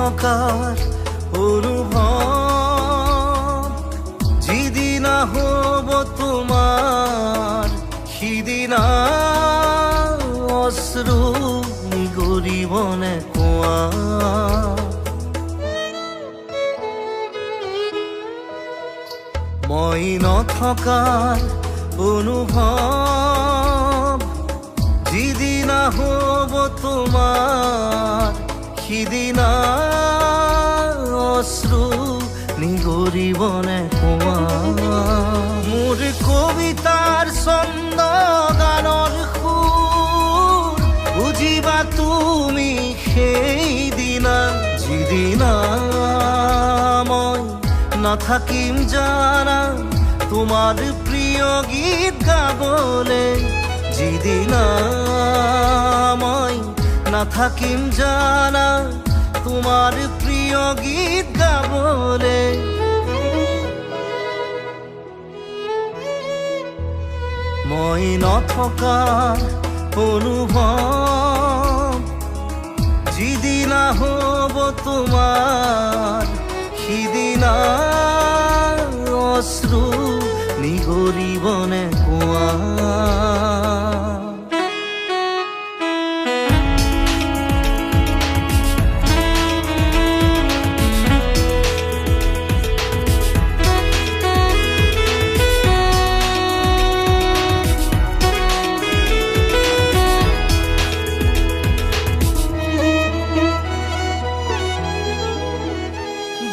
নথকাৰ অনুভৱ যিদিনা হ'ব তোমাৰ সিদিনা অশ্ৰু নিগৰিবনে কোৱা মই নথকাৰ অনুভৱ যিদিনা হ'ব তোমাৰ সিদিনা অশ্ৰু নিগৰিবনে কোৱা মোৰ কবিতাৰ ছন্দ গানৰ সুৰ বুজিবা তুমি সেইদিনা যিদিনা মই নাথাকিম জানা তোমাৰ প্ৰিয় গীত গাবলে যিদিনা মই নাথাকিম জানা তোমাৰ প্ৰিয় গীত গাবলে মই নথকাৰ অনুভৱ যিদিনা হ'ব তোমাৰ সিদিনা অশ্ৰু নিগৰিবনে কোৱা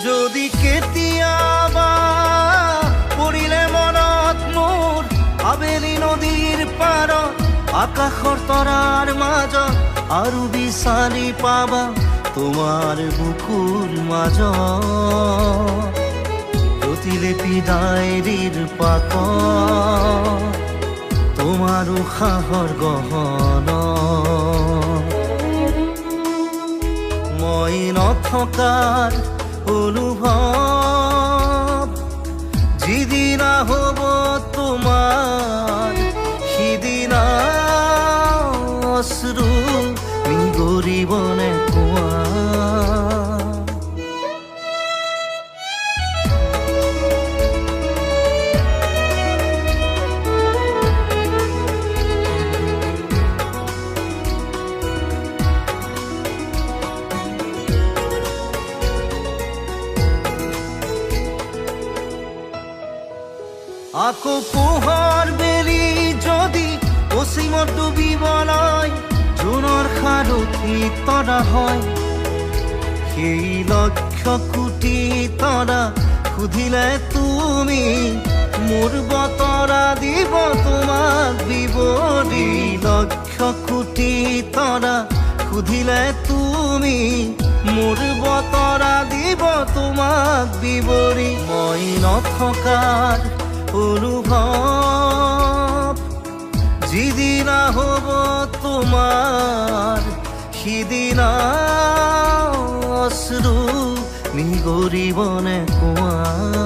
যদি কেতিয়াবা পৰিলে মনত মোৰ আবেলি নদীৰ পাৰত আকাশৰ তৰাৰ মাজত আৰু বিচাৰি পাবা তোমাৰ বুকুৰ মাজত প্ৰতিলিপি ডায়েৰীৰ পাতত তোমাৰ উশাহৰ গহনা মই নথকাৰ অনুভৱ যিদিনা হ'ব তোমাৰ সিদিনা অশ্ৰু নিগৰিবনে কোৱা আকৌ পোহৰ বেলি যদি পশ্চিমত ডুবিবলৈ জোনৰ সাৰথি তৰা হয় সেই লক্ষ কোটি তৰা সুধিলে তুমি মোৰ বতৰা দিব তোমাক বিৱৰি লক্ষ কোটি তৰা সুধিলে তুমি মোৰ বতৰা দিব তোমাক বিৱৰি মই নথকাৰ অনুভৱ যিদিনা হ'ব তোমাৰ সিদিনা অশ্ৰু নিগৰিবনে কোৱা